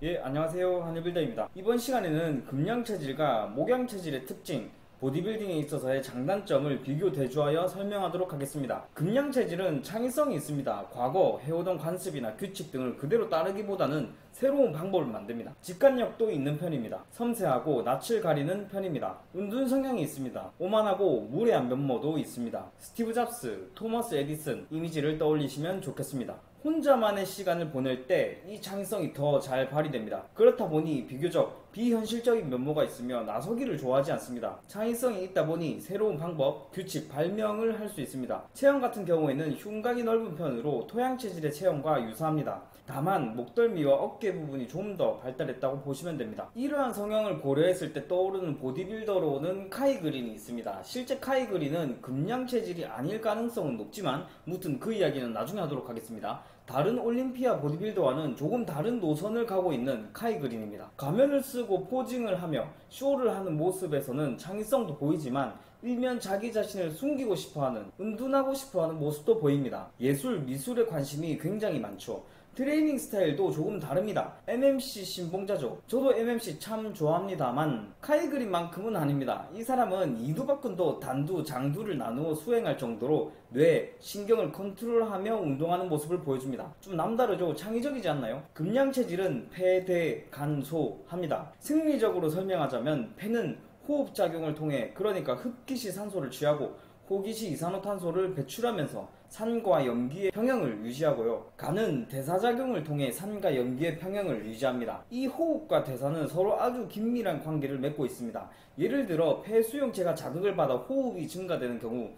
예, 안녕하세요. 한일빌더입니다. 이번 시간에는 금양체질과 목양체질의 특징, 보디빌딩에 있어서의 장단점을 비교 대조하여 설명하도록 하겠습니다. 금양체질은 창의성이 있습니다. 과거 해오던 관습이나 규칙 등을 그대로 따르기보다는 새로운 방법을 만듭니다. 직관력도 있는 편입니다. 섬세하고 낯을 가리는 편입니다. 은둔 성향이 있습니다. 오만하고 무례한 면모도 있습니다. 스티브 잡스, 토머스 에디슨 이미지를 떠올리시면 좋겠습니다. 혼자만의 시간을 보낼 때 이 창의성이 더 잘 발휘됩니다. 그렇다 보니 비교적 비현실적인 면모가 있으며 나서기를 좋아하지 않습니다. 창의성이 있다 보니 새로운 방법, 규칙, 발명을 할 수 있습니다. 체형 같은 경우에는 흉곽이 넓은 편으로 토양 체질의 체형과 유사합니다. 다만 목덜미와 어깨 부분이 좀 더 발달했다고 보시면 됩니다. 이러한 성향을 고려했을 때 떠오르는 보디빌더로는 카이 그린이 있습니다. 실제 카이 그린은 금양 체질이 아닐 가능성은 높지만 무튼 그 이야기는 나중에 하도록 하겠습니다. 다른 올림피아 보디빌더와는 조금 다른 노선을 가고 있는 카이 그린입니다. 가면을 쓰고 포징을 하며 쇼를 하는 모습에서는 창의성도 보이지만 일면 자기 자신을 숨기고 싶어하는, 은둔하고 싶어하는 모습도 보입니다. 예술, 미술에 관심이 굉장히 많죠. 트레이닝 스타일도 조금 다릅니다. MMC 신봉자죠. 저도 MMC 참 좋아합니다만 카이 그린만큼은 아닙니다. 이 사람은 이두박근도 단두, 장두를 나누어 수행할 정도로 뇌, 신경을 컨트롤하며 운동하는 모습을 보여줍니다. 좀 남다르죠? 창의적이지 않나요? 금양 체질은 폐, 대, 간, 소 합니다. 생리적으로 설명하자면 폐는 호흡작용을 통해, 그러니까 흡기시 산소를 취하고 호기시 이산화탄소를 배출하면서 산과 염기의 평형을 유지하고요. 간은 대사작용을 통해 산과 염기의 평형을 유지합니다. 이 호흡과 대사는 서로 아주 긴밀한 관계를 맺고 있습니다. 예를 들어 폐 수용체가 자극을 받아 호흡이 증가되는 경우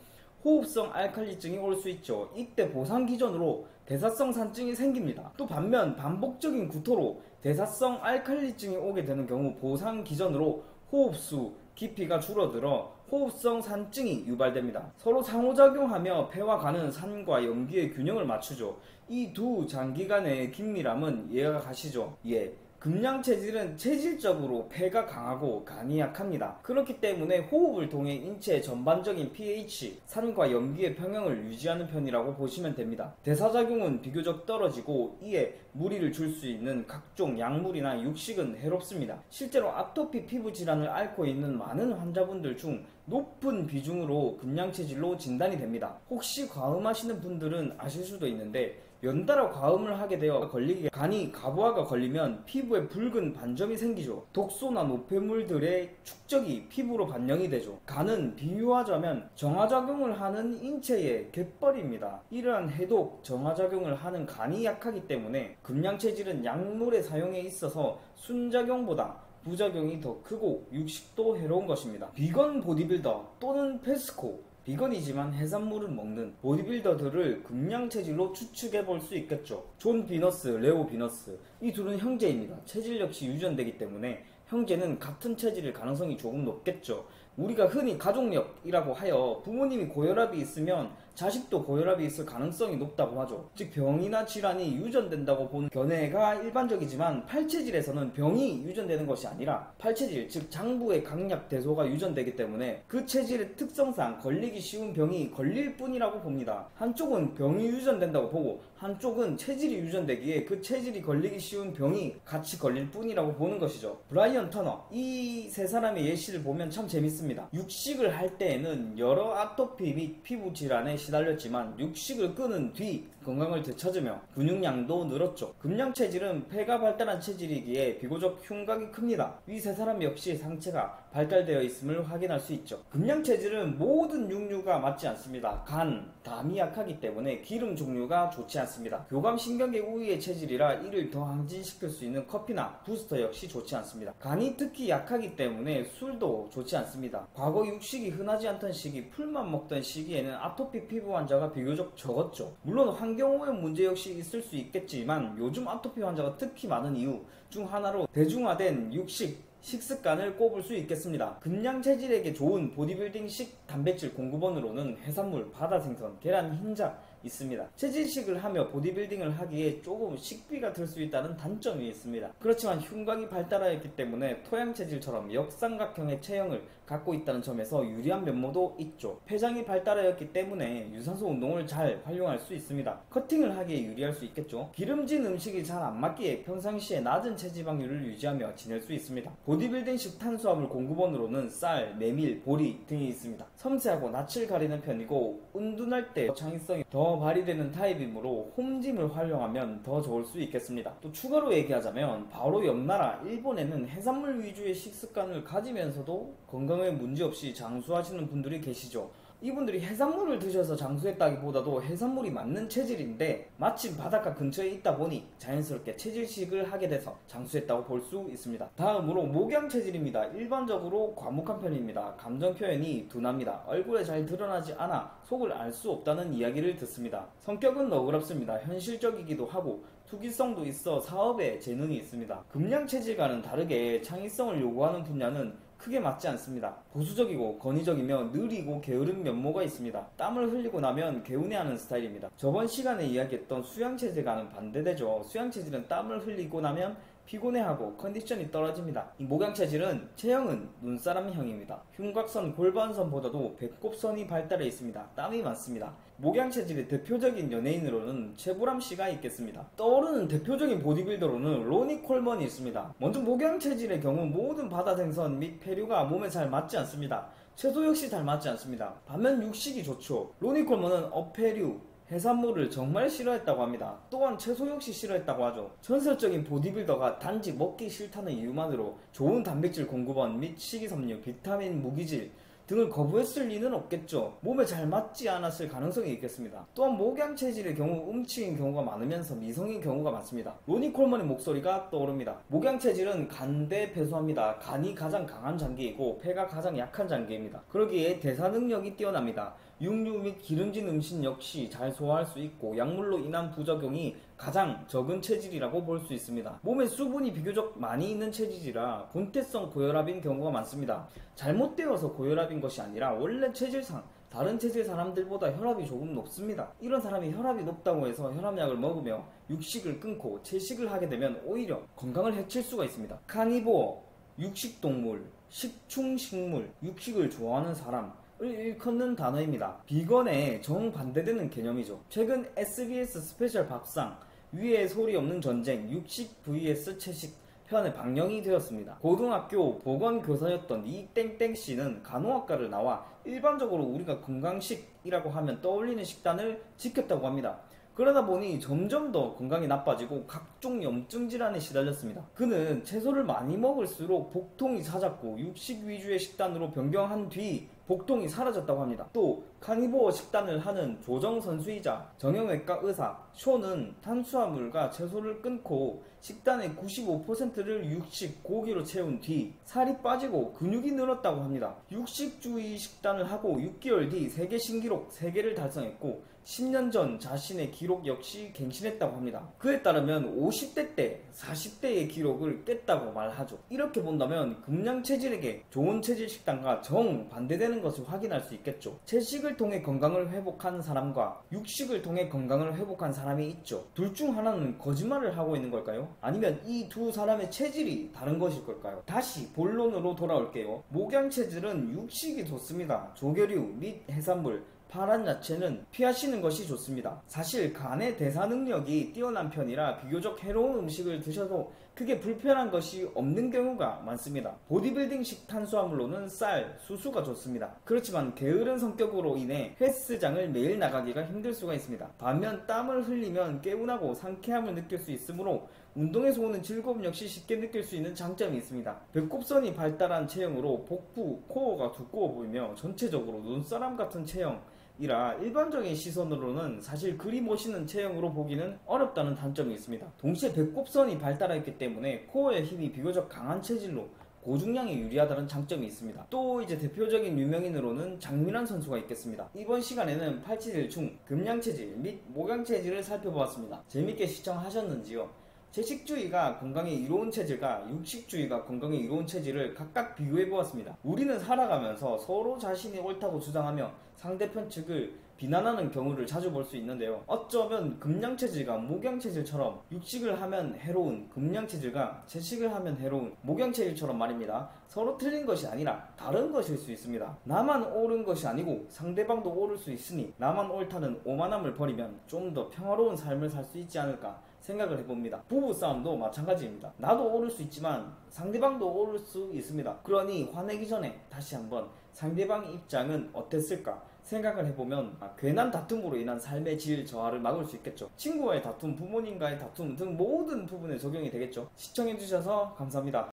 호흡성 알칼리증이 올 수 있죠. 이때 보상 기전으로 대사성 산증이 생깁니다. 또 반면 반복적인 구토로 대사성 알칼리증이 오게 되는 경우 보상 기전으로 호흡수, 깊이가 줄어들어 호흡성 산증이 유발됩니다. 서로 상호작용하며 폐와 간은 산과 염기의 균형을 맞추죠. 이 두 장기 간의 긴밀함은 이해가 가시죠? 예. 금양 체질은 체질적으로 폐가 강하고 간이 약합니다. 그렇기 때문에 호흡을 통해 인체의 전반적인 pH, 산과 염기의 평형을 유지하는 편이라고 보시면 됩니다. 대사작용은 비교적 떨어지고 이에 무리를 줄 수 있는 각종 약물이나 육식은 해롭습니다. 실제로 아토피 피부 질환을 앓고 있는 많은 환자분들 중 높은 비중으로 금양 체질로 진단이 됩니다. 혹시 과음하시는 분들은 아실 수도 있는데 연달아 과음을 하게 되어 걸리게 간이 가부화가 걸리면 피부에 붉은 반점이 생기죠. 독소나 노폐물들의 축적이 피부로 반영이 되죠. 간은 비유하자면 정화작용을 하는 인체의 갯벌입니다. 이러한 해독, 정화작용을 하는 간이 약하기 때문에 금양 체질은 약물의 사용에 있어서 순작용보다 부작용이 더 크고 육식도 해로운 것입니다. 비건 보디빌더 또는 페스코, 비건이지만 해산물을 먹는 보디빌더들을 금양 체질로 추측해 볼 수 있겠죠. 존 비너스, 레오 비너스, 이 둘은 형제입니다. 체질 역시 유전되기 때문에 형제는 같은 체질일 가능성이 조금 높겠죠. 우리가 흔히 가족력이라고 하여 부모님이 고혈압이 있으면 자식도 고혈압이 있을 가능성이 높다고 하죠. 즉 병이나 질환이 유전된다고 보는 견해가 일반적이지만 팔체질에서는 병이 유전되는 것이 아니라 팔체질, 즉 장부의 강약 대소가 유전되기 때문에 그 체질의 특성상 걸리기 쉬운 병이 걸릴 뿐이라고 봅니다. 한쪽은 병이 유전된다고 보고 한쪽은 체질이 유전되기에 그 체질이 걸리기 쉬운 병이 같이 걸릴 뿐이라고 보는 것이죠. 브라이언 터너, 이 세 사람의 예시를 보면 참 재밌습니다. 육식을 할 때에는 여러 아토피 및 피부 질환에 시달렸지만 육식을 끊은 뒤 건강을 되찾으며 근육량도 늘었죠. 금양 체질은 폐가 발달한 체질이기에 비교적 흉곽이 큽니다. 이 세 사람 역시 상체가 발달되어 있음을 확인할 수 있죠. 금양 체질은 모든 육류가 맞지 않습니다. 간, 담이 약하기 때문에 기름 종류가 좋지 않습니다. 교감신경계 우위의 체질이라 이를 더 항진시킬 수 있는 커피나 부스터 역시 좋지 않습니다. 간이 특히 약하기 때문에 술도 좋지 않습니다. 과거 육식이 흔하지 않던 시기, 풀만 먹던 시기에는 아토피 피부 환자가 비교적 적었죠. 물론 환경오염 문제 역시 있을 수 있겠지만 요즘 아토피 환자가 특히 많은 이유 중 하나로 대중화된 육식, 식습관을 꼽을 수 있겠습니다. 금양 체질에게 좋은 보디빌딩식 단백질 공급원으로는 해산물, 바다생선, 계란, 흰자, 있습니다. 체질식을 하며 보디빌딩을 하기에 조금 식비가 들 수 있다는 단점이 있습니다. 그렇지만 흉곽이 발달하였기 때문에 토양 체질처럼 역삼각형의 체형을 갖고 있다는 점에서 유리한 면모도 있죠. 폐장이 발달하였기 때문에 유산소 운동을 잘 활용할 수 있습니다. 커팅을 하기에 유리할 수 있겠죠. 기름진 음식이 잘 안 맞기에 평상시에 낮은 체지방률을 유지하며 지낼 수 있습니다. 보디빌딩식 탄수화물 공급원으로는 쌀, 메밀, 보리 등이 있습니다. 섬세하고 낯을 가리는 편이고 은둔할 때 창의성이 더 발휘되는 타입이므로 홈짐을 활용하면 더 좋을 수 있겠습니다. 또 추가로 얘기하자면 바로 옆나라 일본에는 해산물 위주의 식습관을 가지면서도 건강에 문제없이 장수하시는 분들이 계시죠. 이분들이 해산물을 드셔서 장수했다기보다도 해산물이 맞는 체질인데 마침 바닷가 근처에 있다 보니 자연스럽게 체질식을 하게 돼서 장수했다고 볼 수 있습니다. 다음으로 목양 체질입니다. 일반적으로 과묵한 편입니다. 감정 표현이 둔합니다. 얼굴에 잘 드러나지 않아 속을 알 수 없다는 이야기를 듣습니다. 성격은 너그럽습니다. 현실적이기도 하고 투기성도 있어 사업에 재능이 있습니다. 금양 체질과는 다르게 창의성을 요구하는 분야는 크게 맞지 않습니다. 보수적이고 건의적이며 느리고 게으른 면모가 있습니다. 땀을 흘리고 나면 개운해하는 스타일입니다. 저번 시간에 이야기했던 수양체질과는 반대되죠. 수양체질은 땀을 흘리고 나면 피곤해하고 컨디션이 떨어집니다. 이 목양체질은 체형은 눈사람형입니다. 흉곽선, 골반선보다도 배꼽선이 발달해 있습니다. 땀이 많습니다. 목양체질의 대표적인 연예인으로는 최보람 씨가 있겠습니다. 떠오르는 대표적인 보디빌더로는 로니 콜먼이 있습니다. 먼저 목양체질의 경우 모든 바다 생선 및 페류가 몸에 잘 맞지 않습니다. 채소 역시 잘 맞지 않습니다. 반면 육식이 좋죠. 로니 콜먼은 어패류, 해산물을 정말 싫어했다고 합니다. 또한 채소 역시 싫어했다고 하죠. 전설적인 보디빌더가 단지 먹기 싫다는 이유만으로 좋은 단백질 공급원 및 식이섬유, 비타민, 무기질 등을 거부했을 리는 없겠죠. 몸에 잘 맞지 않았을 가능성이 있겠습니다. 또한 목양 체질의 경우 음치인 경우가 많으면서 미성인 경우가 많습니다. 로니 콜먼의 목소리가 떠오릅니다. 목양 체질은 간대 배수합니다. 간이 가장 강한 장기이고 폐가 가장 약한 장기입니다. 그러기에 대사 능력이 뛰어납니다. 육류 및 기름진 음식 역시 잘 소화할 수 있고 약물로 인한 부작용이 가장 적은 체질이라고 볼 수 있습니다. 몸에 수분이 비교적 많이 있는 체질이라 본태성 고혈압인 경우가 많습니다. 잘못되어서 고혈압인 것이 아니라 원래 체질상 다른 체질 사람들보다 혈압이 조금 높습니다. 이런 사람이 혈압이 높다고 해서 혈압약을 먹으며 육식을 끊고 채식을 하게 되면 오히려 건강을 해칠 수가 있습니다. 카니보어, 육식동물, 식충식물, 육식을 좋아하는 사람 을 일컫는 단어입니다. 비건에 정반대되는 개념이죠. 최근 SBS 스페셜 밥상 위에 소리 없는 전쟁 육식 vs 채식 편에 방영이 되었습니다. 고등학교 보건교사였던 이 땡땡씨는 간호학과를 나와 일반적으로 우리가 건강식이라고 하면 떠올리는 식단을 지켰다고 합니다. 그러다 보니 점점 더 건강이 나빠지고 각종 염증 질환에 시달렸습니다. 그는 채소를 많이 먹을수록 복통이 잦았고 육식 위주의 식단으로 변경한 뒤 복통이 사라졌다고 합니다. 또 카니보어 식단을 하는 조정 선수이자 정형외과 의사 쇼는 탄수화물과 채소를 끊고 식단의 95%를 육식, 고기로 채운 뒤 살이 빠지고 근육이 늘었다고 합니다. 육식주의 식단을 하고 6개월 뒤 세계 신기록 3개를 달성했고 10년 전 자신의 기록 역시 갱신했다고 합니다. 그에 따르면 50대 때 40대의 기록을 깼다고 말하죠. 이렇게 본다면 금양 체질에게 좋은 체질 식단과 정반대되는 것을 확인할 수 있겠죠. 채식을 통해 건강을 회복한 사람과 육식을 통해 건강을 회복한 사람이 있죠. 둘 중 하나는 거짓말을 하고 있는 걸까요? 아니면 이 두 사람의 체질이 다른 것일 걸까요? 다시 본론으로 돌아올게요. 목양 체질은 육식이 좋습니다. 조개류 및 해산물, 파란 야채는 피하시는 것이 좋습니다. 사실 간의 대사 능력이 뛰어난 편이라 비교적 해로운 음식을 드셔도 크게 불편한 것이 없는 경우가 많습니다. 보디빌딩식 탄수화물로는 쌀, 수수가 좋습니다. 그렇지만 게으른 성격으로 인해 헬스장을 매일 나가기가 힘들 수가 있습니다. 반면 땀을 흘리면 개운하고 상쾌함을 느낄 수 있으므로 운동에서 오는 즐거움 역시 쉽게 느낄 수 있는 장점이 있습니다. 배꼽선이 발달한 체형으로 복부, 코어가 두꺼워 보이며 전체적으로 눈사람 같은 체형 이라 일반적인 시선으로는 사실 그리 멋있는 체형으로 보기는 어렵다는 단점이 있습니다. 동시에 배꼽선이 발달했기 때문에 코어의 힘이 비교적 강한 체질로 고중량에 유리하다는 장점이 있습니다. 또 이제 대표적인 유명인으로는 장민환 선수가 있겠습니다. 이번 시간에는 팔체질 중 금양체질 및 목양체질을 살펴보았습니다. 재밌게 시청하셨는지요? 채식주의가 건강에 이로운 체질과 육식주의가 건강에 이로운 체질을 각각 비교해 보았습니다. 우리는 살아가면서 서로 자신이 옳다고 주장하며 상대편 측을 비난하는 경우를 자주 볼 수 있는데요. 어쩌면 금양체질과 목양체질처럼 육식을 하면 해로운 금양체질과 채식을 하면 해로운 목양체질처럼 말입니다. 서로 틀린 것이 아니라 다른 것일 수 있습니다. 나만 옳은 것이 아니고 상대방도 옳을 수 있으니 나만 옳다는 오만함을 버리면 좀 더 평화로운 삶을 살 수 있지 않을까 생각을 해봅니다. 부부싸움도 마찬가지입니다. 나도 오를 수 있지만 상대방도 오를 수 있습니다. 그러니 화내기 전에 다시 한번 상대방 입장은 어땠을까 생각을 해보면 괜한 다툼으로 인한 삶의 질 저하를 막을 수 있겠죠. 친구와의 다툼, 부모님과의 다툼 등 모든 부분에 적용이 되겠죠. 시청해주셔서 감사합니다.